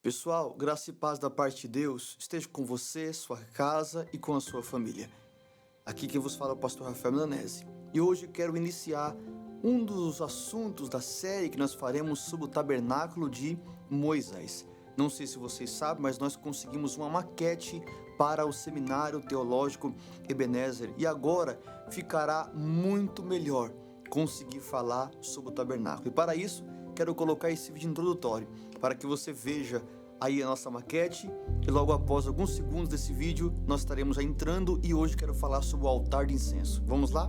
Pessoal, graça e paz da parte de Deus esteja com você, sua casa e com a sua família. Aqui quem vos fala é o pastor Rafael Milanese. E hoje quero iniciar um dos assuntos da série que nós faremos sobre o tabernáculo de Moisés. Não sei se vocês sabem, mas nós conseguimos uma maquete para o Seminário Teológico Ebenezer. E agora ficará muito melhor conseguir falar sobre o tabernáculo. E para isso, quero colocar esse vídeo introdutório, para que você veja aí a nossa maquete, e logo após alguns segundos desse vídeo, nós estaremos já entrando, e hoje quero falar sobre o altar de incenso. Vamos lá?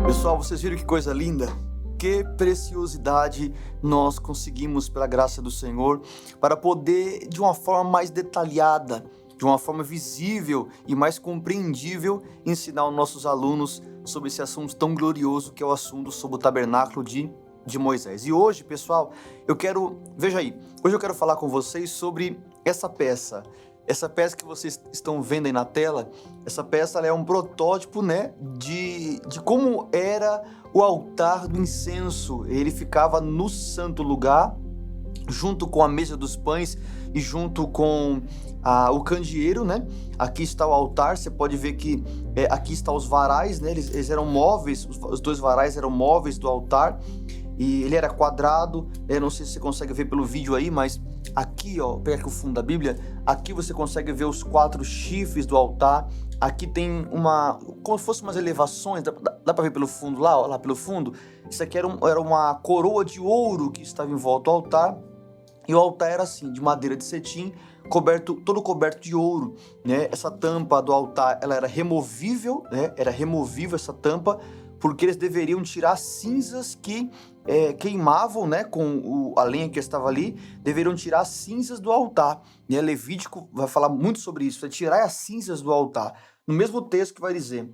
Pessoal, vocês viram que coisa linda? Que preciosidade nós conseguimos pela graça do Senhor para poder, de uma forma mais detalhada, de uma forma visível e mais compreendível, ensinar aos nossos alunos sobre esse assunto tão glorioso que é o assunto sobre o tabernáculo de Moisés. E hoje, pessoal, veja aí, hoje eu quero falar com vocês sobre essa peça. Essa peça que vocês estão vendo aí na tela, essa peça ela é um protótipo, né, de como era o altar do incenso. Ele ficava no santo lugar, junto com a mesa dos pães e junto com o candeeiro, né? Aqui está o altar, você pode ver que aqui estão os varais, né? Eles eram móveis, os dois varais eram móveis do altar. E ele era quadrado, não sei se você consegue ver pelo vídeo aí, mas aqui, ó, pega aqui o fundo da Bíblia, aqui você consegue ver os 4 chifres do altar. Aqui tem como se fossem umas elevações, dá pra ver pelo fundo lá, ó, lá pelo fundo. Isso aqui era uma coroa de ouro que estava em volta ao altar. E o altar era assim, de madeira de cetim, todo coberto de ouro, né? Essa tampa do altar, ela era removível, né? Era removível essa tampa, porque eles deveriam tirar cinzas que queimavam, né, com a lenha que estava ali, deveriam tirar as cinzas do altar. E Levítico vai falar muito sobre isso, tirar as cinzas do altar. No mesmo texto que vai dizer,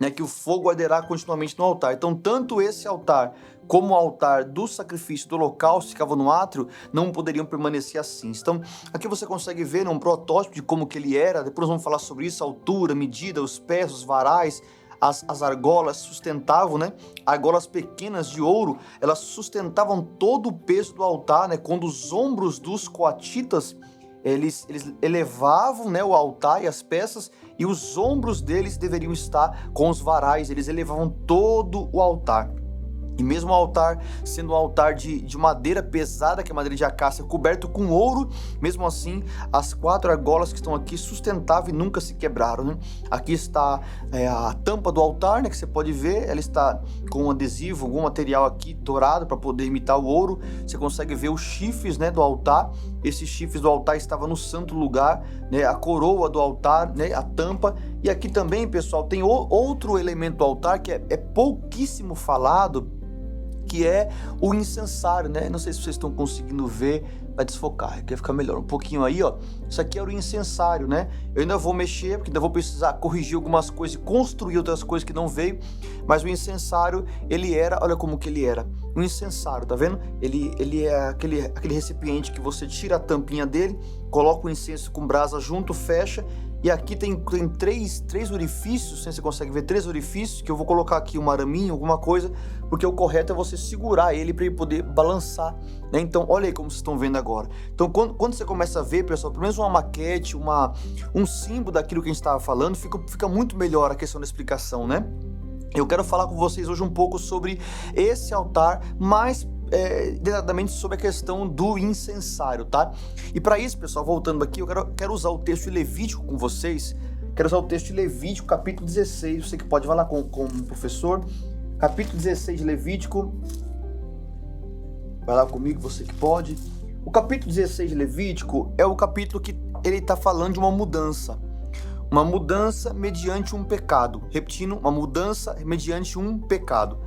né, que o fogo arderá continuamente no altar. Então, tanto esse altar como o altar do sacrifício do holocausto que ficava no átrio, não poderiam permanecer assim. Então, aqui você consegue ver, né, um protótipo de como que ele era. Depois vamos falar sobre isso, a altura, medida, os pés, os varais. As argolas sustentavam, né? Argolas pequenas de ouro, elas sustentavam todo o peso do altar, né? Quando os ombros dos coatitas, eles elevavam, né, o altar e as peças, e os ombros deles deveriam estar com os varais, eles elevavam todo o altar. E mesmo o altar sendo um altar de madeira pesada, que é madeira de acácia, coberto com ouro, mesmo assim, as 4 argolas que estão aqui sustentáveis e nunca se quebraram, né? Aqui está a tampa do altar, né, que você pode ver, ela está com um adesivo, algum material aqui dourado para poder imitar o ouro. Você consegue ver os chifres, né, do altar. Esses chifres do altar estavam no santo lugar, né, a coroa do altar, né, a tampa. E aqui também, pessoal, tem outro elemento do altar que é pouquíssimo falado, que é o incensário, né? Não sei se vocês estão conseguindo ver, vai desfocar, quer ficar melhor, um pouquinho aí, ó. Isso aqui era o incensário, né? Eu ainda vou mexer, porque ainda vou precisar corrigir algumas coisas e construir outras coisas que não veio, mas o incensário, ele era, olha como que ele era, um incensário, tá vendo? Ele é aquele recipiente que você tira a tampinha dele, coloca o incenso com brasa junto, fecha. E aqui tem três orifícios, você consegue ver 3 orifícios, que eu vou colocar aqui um araminho, alguma coisa, porque o correto é você segurar ele para ele poder balançar, né? Então, olha aí como vocês estão vendo agora. Então, quando você começa a ver, pessoal, pelo menos uma maquete, um símbolo daquilo que a gente estava falando, fica muito melhor a questão da explicação, né? Eu quero falar com vocês hoje um pouco sobre esse altar, mais detalhadamente sobre a questão do incensário, tá? E para isso, pessoal, voltando aqui, eu quero usar o texto de Levítico com vocês. Quero usar o texto de Levítico, capítulo 16. Você que pode falar com o professor. Capítulo 16 de Levítico. Vai lá comigo, você que pode. O capítulo 16 de Levítico é o capítulo que ele está falando de uma mudança. Uma mudança mediante um pecado. Repetindo, uma mudança mediante um pecado.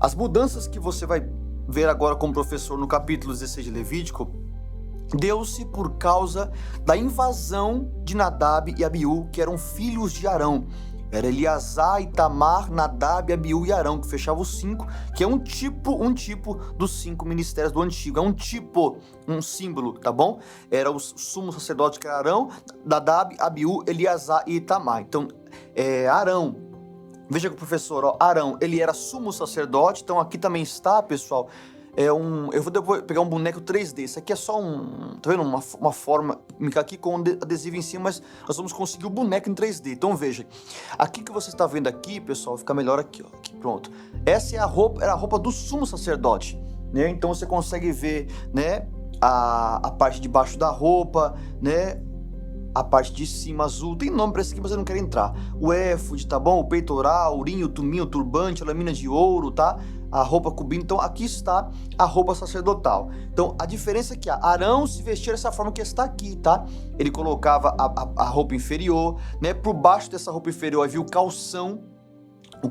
As mudanças que você vai ver agora como professor no capítulo 16 de Levítico, deu-se por causa da invasão de Nadab e Abiú, que eram filhos de Arão. Era Eleazar, Itamar, Nadab, Abiú e Arão, que fechava os 5, que é um tipo dos 5 ministérios do Antigo. É um símbolo, tá bom? Era o sumo sacerdote que era Arão, Nadab, Abiú, Eleazar e Itamar. Então, Arão, veja que o professor, ó, Arão, ele era sumo sacerdote. Então aqui também está, pessoal, eu vou depois pegar um boneco 3D. Isso aqui é só tá vendo? Uma forma, aqui com um adesivo em cima, mas nós vamos conseguir o boneco em 3D. Então veja, aqui que você está vendo aqui, pessoal, fica melhor aqui, ó, aqui, pronto. Essa era a roupa do sumo sacerdote, né? Então você consegue ver, né, a parte de baixo da roupa, né? A parte de cima azul, tem nome para esse aqui, mas eu não quero entrar. O éfode, tá bom? O peitoral, o urinho, o tumim, o turbante, a lâmina de ouro, tá? A roupa cobrindo. Então aqui está a roupa sacerdotal. Então a diferença é que Arão se vestia dessa forma que está aqui, tá? Ele colocava a roupa inferior, né? Por baixo dessa roupa inferior havia o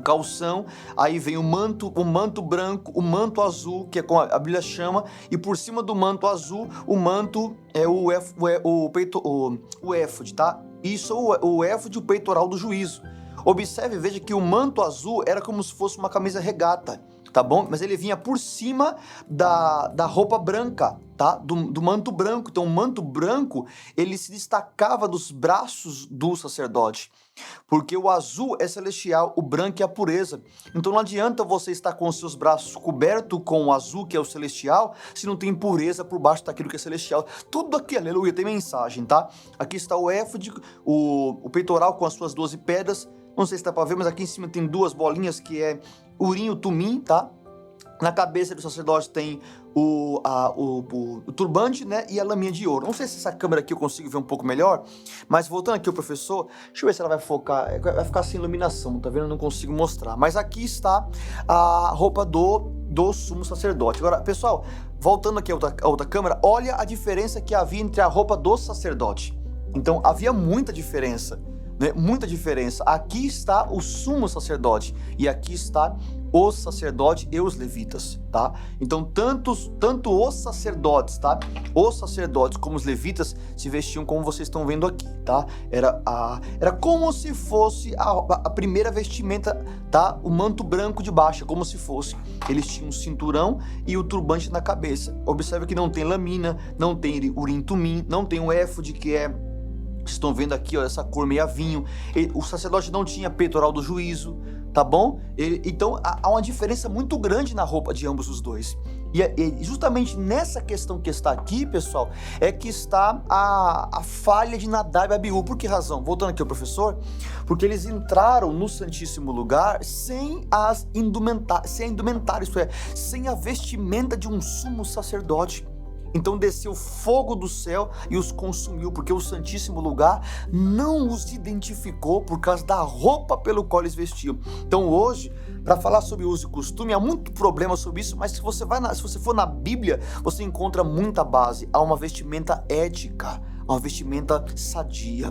calção, aí vem o manto branco, o manto azul, que é como a Bíblia chama, e por cima do manto azul, o manto é o éfode, tá? Isso é o éfode, o peitoral do juízo. Observe e veja que o manto azul era como se fosse uma camisa regata, tá bom? Mas ele vinha por cima da roupa branca, tá? Do manto branco. Então o manto branco, ele se destacava dos braços do sacerdote, porque o azul é celestial, o branco é a pureza. Então não adianta você estar com os seus braços cobertos com o azul, que é o celestial, se não tem pureza por baixo daquilo que é celestial. Tudo aqui, aleluia, tem mensagem, tá? Aqui está o éfode, o peitoral com as suas 12 pedras. Não sei se dá para ver, mas aqui em cima tem 2 bolinhas que é urim e tumim, tá? Na cabeça do sacerdote tem o turbante, né? E a lâmina de ouro. Não sei se essa câmera aqui eu consigo ver um pouco melhor, mas voltando aqui ao professor, deixa eu ver se ela vai focar, vai ficar sem iluminação, tá vendo? Eu não consigo mostrar. Mas aqui está a roupa do sumo sacerdote. Agora, pessoal, voltando aqui a outra câmera, olha a diferença que havia entre a roupa do sacerdote. Então, havia muita diferença, né? Muita diferença. Aqui está o sumo sacerdote e aqui está os sacerdotes e os levitas, tá? Então, tanto os sacerdotes, tá? Os sacerdotes como os levitas se vestiam como vocês estão vendo aqui, tá? Era como se fosse a primeira vestimenta, tá? O manto branco de baixo, como se fosse. Eles tinham um cinturão e o turbante na cabeça. Observe que não tem lamina, não tem urim tumim, não tem o éfode, que é... Vocês estão vendo aqui, ó, essa cor meio vinho. O sacerdote não tinha peitoral do juízo, tá bom? Então há uma diferença muito grande na roupa de ambos os dois. E justamente nessa questão que está aqui, pessoal, é que está a falha de Nadab e Abiú. Por que razão? Voltando aqui ao professor, porque eles entraram no Santíssimo Lugar sem a indumentária, isto é, sem a vestimenta de um sumo sacerdote. Então desceu fogo do céu e os consumiu, porque o Santíssimo Lugar não os identificou por causa da roupa pelo qual eles vestiam. Então hoje, para falar sobre uso e costume, há muito problema sobre isso, mas se você for na Bíblia, você encontra muita base. Há uma vestimenta ética, uma vestimenta sadia.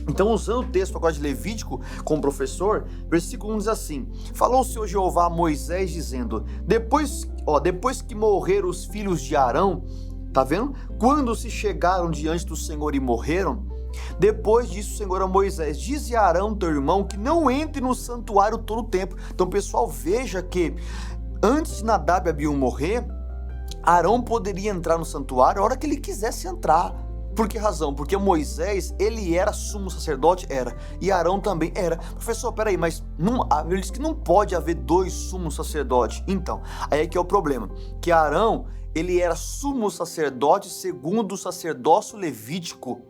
Então, usando o texto agora de Levítico como professor, versículo 1 diz assim: falou o Senhor Jeová a Moisés dizendo, depois que morreram os filhos de Arão, tá vendo? Quando se chegaram diante do Senhor e morreram, depois disso o Senhor a Moisés, dize a Arão teu irmão que não entre no santuário todo o tempo. Então, pessoal, veja que antes de Nadab e Abiú morrer, Arão poderia entrar no santuário a hora que ele quisesse entrar. Por que razão? Porque Moisés, ele era sumo sacerdote? Era. E Arão também era. Professor, peraí, mas ele diz que não pode haver dois sumos sacerdotes. Então, aí é que é o problema. Que Arão, ele era sumo sacerdote segundo o sacerdócio levítico.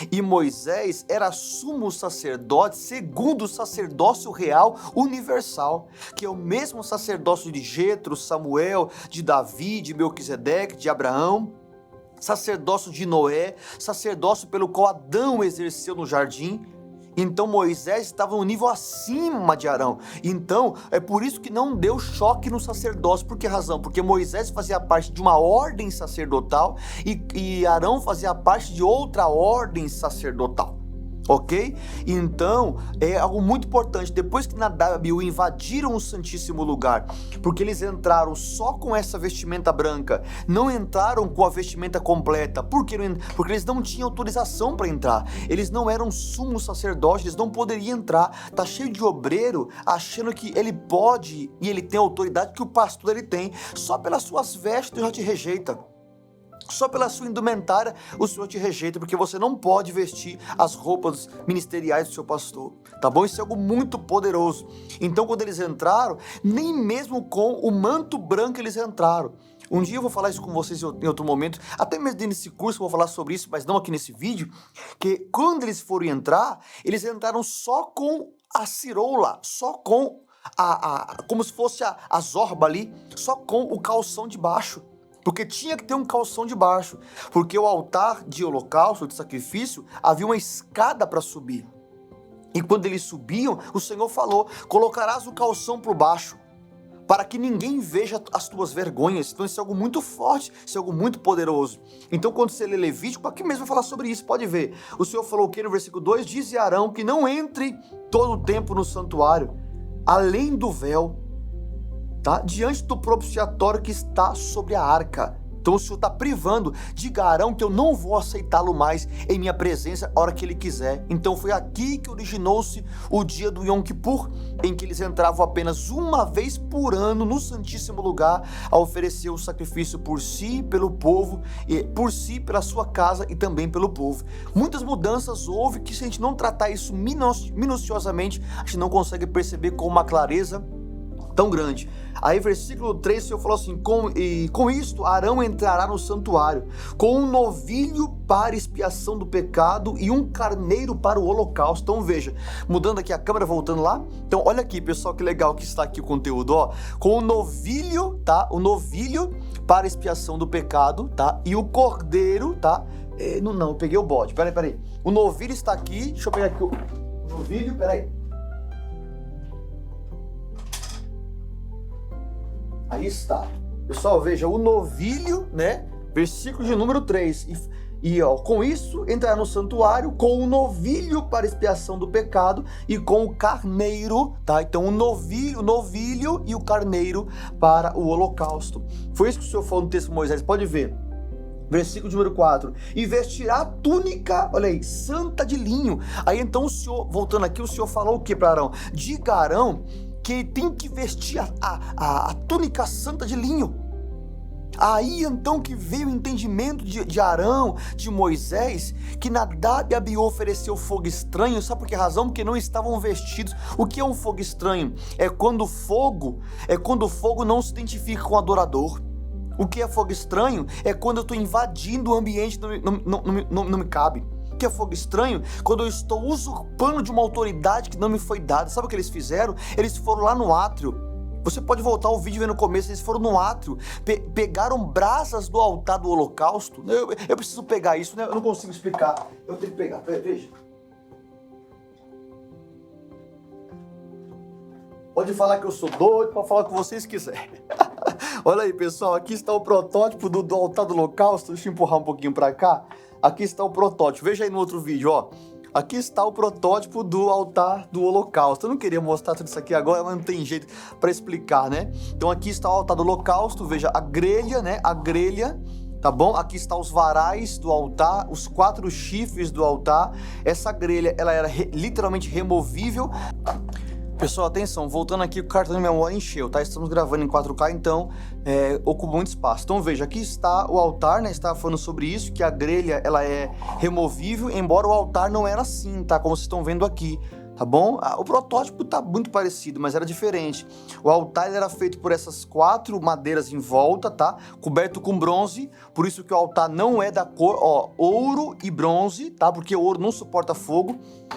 E Moisés era sumo sacerdote segundo o sacerdócio real universal, que é o mesmo sacerdócio de Jetro, Samuel, de Davi, de Melquisedeque, de Abraão, sacerdócio de Noé, sacerdócio pelo qual Adão exerceu no jardim. Então Moisés estava no nível acima de Arão. Então é por isso que não deu choque no sacerdócio. Por que razão? Porque Moisés fazia parte de uma ordem sacerdotal e Arão fazia parte de outra ordem sacerdotal. Ok? Então, é algo muito importante. Depois que Nadab e Abiú invadiram o Santíssimo Lugar, porque eles entraram só com essa vestimenta branca, não entraram com a vestimenta completa. Por quê? Porque eles não tinham autorização para entrar. Eles não eram sumo sacerdote, eles não poderiam entrar. Tá cheio de obreiro achando que ele pode e ele tem a autoridade que o pastor ele tem. Só pelas suas vestes já te rejeita. Só pela sua indumentária o Senhor te rejeita, porque você não pode vestir as roupas ministeriais do seu pastor, tá bom? Isso é algo muito poderoso. Então, quando eles entraram, nem mesmo com o manto branco eles entraram. Um dia eu vou falar isso com vocês em outro momento, até mesmo nesse curso eu vou falar sobre isso, mas não aqui nesse vídeo, que quando eles foram entrar, eles entraram só com a cirola, só com como se fosse a zorba ali, só com o calção de baixo. Porque tinha que ter um calção de baixo, porque o altar de holocausto, de sacrifício, havia uma escada para subir. E quando eles subiam, o Senhor falou, colocarás o calção por baixo, para que ninguém veja as tuas vergonhas. Então isso é algo muito forte, isso é algo muito poderoso. Então quando você lê Levítico, aqui mesmo vai falar sobre isso, pode ver. O Senhor falou o que no versículo 2? Dize a Arão que não entre todo o tempo no santuário, além do véu, tá? Diante do propiciatório que está sobre a arca. Então o Senhor está privando, diga a Arão que eu não vou aceitá-lo mais em minha presença a hora que ele quiser. Então foi aqui que originou-se o dia do Yom Kippur, em que eles entravam apenas uma vez por ano no Santíssimo Lugar a oferecer o sacrifício por si, pelo povo, e por si, pela sua casa e também pelo povo. Muitas mudanças houve que, se a gente não tratar isso minuciosamente, a gente não consegue perceber com uma clareza tão grande. Aí versículo 3, o Senhor falou assim, com isto Arão entrará no santuário, com um novilho para expiação do pecado e um carneiro para o holocausto. Então veja, mudando aqui a câmera, voltando lá, então olha aqui pessoal, que legal que está aqui o conteúdo, ó, com o novilho, tá, o novilho para expiação do pecado, tá, e o cordeiro, tá, não, eu peguei o bode, peraí, o novilho está aqui, deixa eu pegar aqui o novilho, peraí. Aí está. Pessoal, veja, o novilho, né? Versículo de número 3. E com isso, entrará no santuário com o novilho para expiação do pecado e com o carneiro, tá? Então, o novilho e o carneiro para o holocausto. Foi isso que o Senhor falou no texto de Moisés. Pode ver. Versículo de número 4. E vestirá a túnica, olha aí, santa de linho. Aí então o Senhor, voltando aqui, o Senhor falou o que para Arão? Diga a Arão que tem que vestir a túnica santa de linho. Aí então que veio o entendimento de Arão, de Moisés, que Nadab e Abiú ofereceu fogo estranho. Sabe por que razão? Porque não estavam vestidos. O que é um fogo estranho? É quando o fogo não se identifica com o adorador. O que é fogo estranho é quando eu estou invadindo o ambiente que não me cabe. O que é fogo estranho? Quando eu estou usurpando de uma autoridade que não me foi dada. Sabe o que eles fizeram? Eles foram lá no átrio. Você pode voltar o vídeo e ver no começo, eles foram no átrio, pegaram brasas do altar do holocausto. Eu preciso pegar isso, né? Eu não consigo explicar. Eu tenho que pegar, veja. Pode falar que eu sou doido, pode falar o que vocês quiserem. Olha aí, pessoal, aqui está o protótipo do altar do holocausto. Deixa eu empurrar um pouquinho para cá. Aqui está o protótipo, veja aí no outro vídeo, ó. Aqui está o protótipo do altar do holocausto. Eu não queria mostrar tudo isso aqui agora, mas não tem jeito para explicar, né? Então aqui está o altar do holocausto, veja a grelha, né? A grelha, tá bom? Aqui está os varais do altar, os 4 chifres do altar. Essa grelha, ela era literalmente removível. Pessoal, atenção, voltando aqui, o cartão de memória encheu, tá? Estamos gravando em 4K, então ocupa muito espaço. Então veja, aqui está o altar, né? Estava falando sobre isso, que a grelha, ela é removível, embora o altar não era assim, tá? Como vocês estão vendo aqui, tá bom? O protótipo tá muito parecido, mas era diferente. O altar ele era feito por essas 4 madeiras em volta, tá? Coberto com bronze, por isso que o altar não é da cor, ó, ouro e bronze, tá? Porque o ouro não suporta fogo,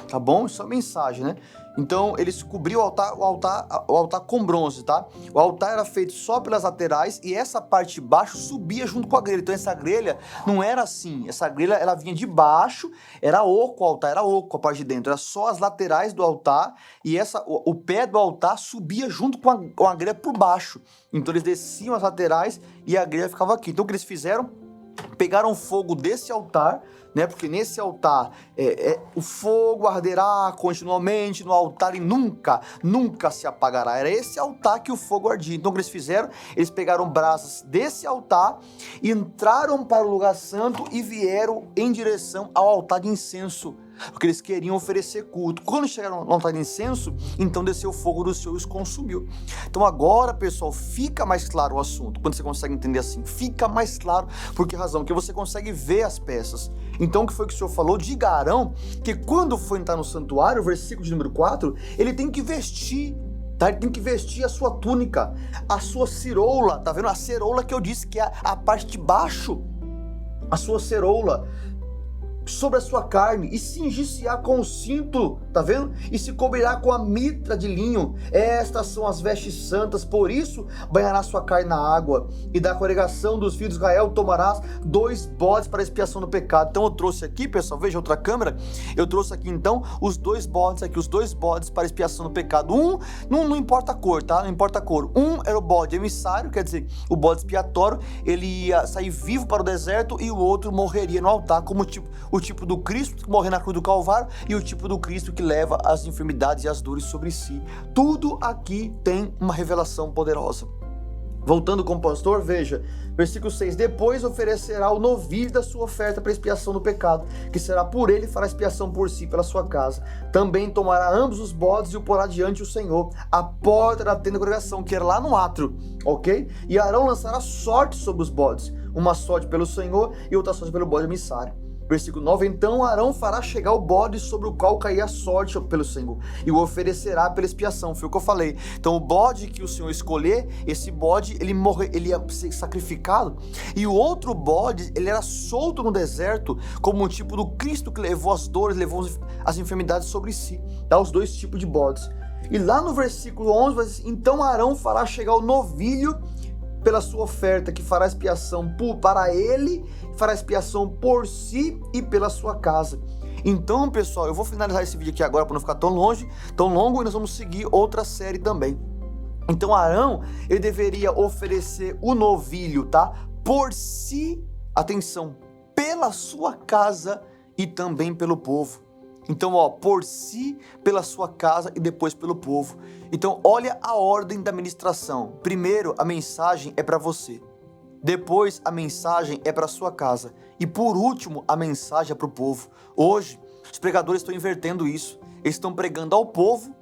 tá bom? Isso é uma mensagem, né? Então, eles cobriam o altar com bronze, tá? O altar era feito só pelas laterais e essa parte de baixo subia junto com a grelha. Então, essa grelha não era assim. Essa grelha, ela vinha de baixo, era oco o altar, era oco a parte de dentro. Era só as laterais do altar e o pé do altar subia junto com a grelha por baixo. Então, eles desciam as laterais e a grelha ficava aqui. Então, o que eles fizeram? Pegaram fogo desse altar, né? Porque nesse altar o fogo arderá continuamente no altar e nunca se apagará. Era esse altar que o fogo ardia. Então o que eles fizeram? Eles pegaram brasas desse altar, entraram para o lugar santo e vieram em direção ao altar de incenso, porque eles queriam oferecer culto. Quando chegaram no altar de incenso, então desceu o fogo do Senhor e os consumiu. Então agora, pessoal, fica mais claro o assunto. Quando você consegue entender assim, fica mais claro. Por que razão? Porque você consegue ver as peças. Então o que foi que o Senhor falou? Diga a Arão que quando for entrar no santuário, o versículo de número 4, ele tem que vestir, tá? Ele tem que vestir a sua túnica, a sua ciroula, tá vendo? A ceroula que eu disse que é a parte de baixo, a sua ceroula, sobre a sua carne, e cingir-se-á com o cinto, tá vendo? E se cobrirá com a mitra de linho. Estas são as vestes santas, por isso banhará sua carne na água, e da congregação dos filhos de Israel tomarás 2 bodes para expiação do pecado. Então eu trouxe aqui, pessoal, veja outra câmera, eu trouxe aqui então os 2 bodes aqui, os 2 bodes para expiação do pecado. Não importa a cor, tá? Não importa a cor. Era o bode emissário, quer dizer, o bode expiatório, ele ia sair vivo para o deserto, e o outro morreria no altar, como o tipo do Cristo que morre na cruz do Calvário e o tipo do Cristo que leva as enfermidades e as dores sobre si. Tudo aqui tem uma revelação poderosa. Voltando com o pastor, veja, versículo 6, depois oferecerá o novilho da sua oferta para expiação do pecado, que será por ele e fará expiação por si, pela sua casa. Também tomará ambos os bodes e o porá diante do Senhor, à porta da tenda da congregação, que era lá no átrio, ok? E Arão lançará sorte sobre os bodes, uma sorte pelo Senhor e outra sorte pelo bode emissário. Versículo 9, então Arão fará chegar o bode sobre o qual cair a sorte pelo Senhor, e o oferecerá pela expiação. Foi o que eu falei. Então o bode que o Senhor escolher, esse bode, ele ia ser sacrificado, e o outro bode, ele era solto no deserto, como um tipo do Cristo que levou as dores, levou as enfermidades sobre si. Tá? Os 2 tipos de bodes. E lá no versículo 11, vai dizer, então Arão fará chegar o novilho pela sua oferta, que fará expiação para ele, fará expiação por si e pela sua casa. Então, pessoal, eu vou finalizar esse vídeo aqui agora para não ficar tão longo, e nós vamos seguir outra série também. Então, Arão, ele deveria oferecer o novilho, tá? Por si, atenção, pela sua casa e também pelo povo. Então, por si, pela sua casa e depois pelo povo. Então, olha a ordem da ministração. Primeiro, a mensagem é para você. Depois, a mensagem é para sua casa. E por último, a mensagem é para o povo. Hoje, os pregadores estão invertendo isso. Eles estão pregando ao povo,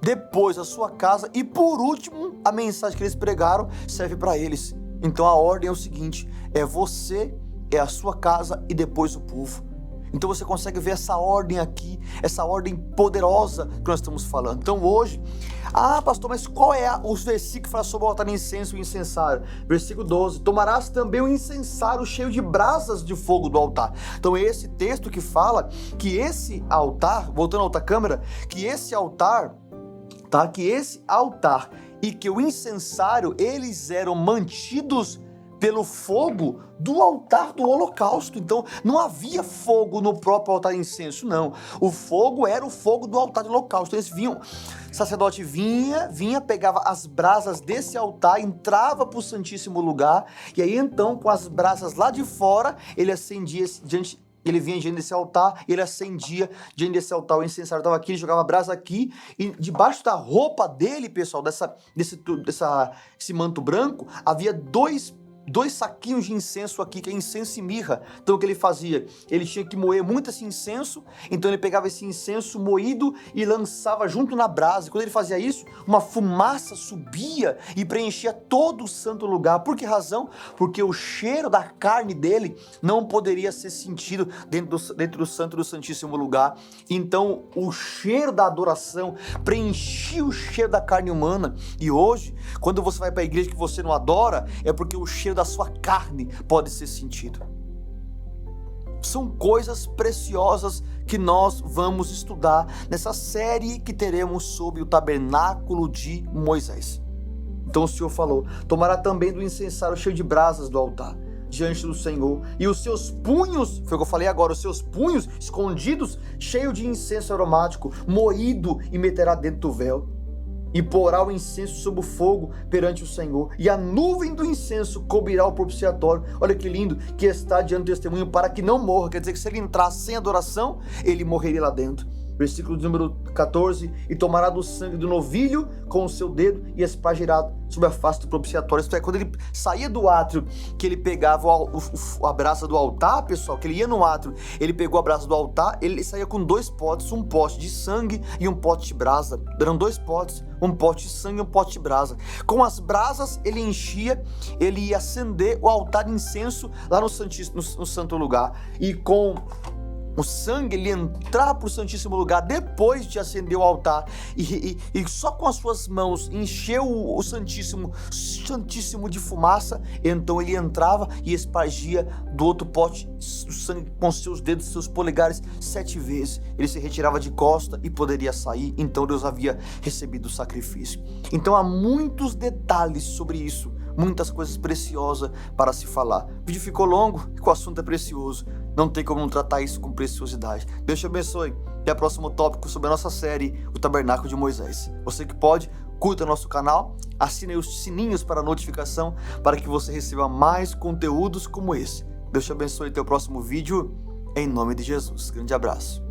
depois a sua casa e por último, a mensagem que eles pregaram serve para eles. Então, a ordem é o seguinte, é você, é a sua casa e depois o povo. Então você consegue ver essa ordem aqui, essa ordem poderosa que nós estamos falando. Então hoje, pastor, mas qual é o versículo que fala sobre o altar de incenso e o incensário? Versículo 12, tomarás também o incensário cheio de brasas de fogo do altar. Então é esse texto que fala que esse altar, voltando à outra câmera, que esse altar e que o incensário, eles eram mantidos pelo fogo do altar do holocausto. Então não havia fogo no próprio altar de incenso, não. O fogo era o fogo do altar do holocausto. Então eles vinham, o sacerdote vinha, pegava as brasas desse altar, entrava para o Santíssimo Lugar, e aí então com as brasas lá de fora, ele acendia ele vinha diante desse altar, ele acendia diante desse altar, o incensário estava aqui, ele jogava a brasa aqui, e debaixo da roupa dele, pessoal, desse manto branco, havia dois saquinhos de incenso aqui, que é incenso e mirra. Então o que ele fazia? Ele tinha que moer muito esse incenso, então ele pegava esse incenso moído e lançava junto na brasa. E quando ele fazia isso, uma fumaça subia e preenchia todo o santo lugar. Por que razão? Porque o cheiro da carne dele não poderia ser sentido dentro do santo do santíssimo lugar. Então o cheiro da adoração preenchia o cheiro da carne humana. E hoje, quando você vai para a igreja que você não adora, é porque o cheiro da sua carne pode ser sentido. São coisas preciosas que nós vamos estudar nessa série que teremos sobre o tabernáculo de Moisés. Então o Senhor falou: tomará também do incensário cheio de brasas do altar diante do Senhor, e os seus punhos, foi o que eu falei agora, os seus punhos escondidos, cheio de incenso aromático, moído, e meterá dentro do véu. E porá o incenso sob o fogo perante o Senhor, e a nuvem do incenso cobrirá o propiciatório. Olha que lindo, que está diante do testemunho, para que não morra. Quer dizer que se ele entrar sem adoração, ele morreria lá dentro. Versículo número 14, e tomará do sangue do novilho com o seu dedo e espargirá sobre a face do propiciatório. Isto é, quando ele saía do átrio, que ele pegava a brasa do altar, pessoal, que ele ia no átrio, ele pegou a brasa do altar, ele saía com 2 potes, um pote de sangue e um pote de brasa. Eram 2 potes, um pote de sangue e um pote de brasa. Com as brasas ele enchia, ele ia acender o altar de incenso lá no santo lugar, e com o sangue ele entrar para o Santíssimo Lugar depois de acender o altar, e só com as suas mãos encheu o Santíssimo de fumaça. Então ele entrava e espargia do outro pote o sangue com seus dedos, seus polegares 7 vezes. Ele se retirava de costa e poderia sair. Então Deus havia recebido o sacrifício. Então há muitos detalhes sobre isso, muitas coisas preciosas para se falar. O vídeo ficou longo e o assunto é precioso. Não tem como não tratar isso com preciosidade. Deus te abençoe. Até o próximo tópico sobre a nossa série, o Tabernáculo de Moisés. Você que pode, curta nosso canal, assine os sininhos para notificação, para que você receba mais conteúdos como esse. Deus te abençoe. Até o próximo vídeo, em nome de Jesus. Grande abraço.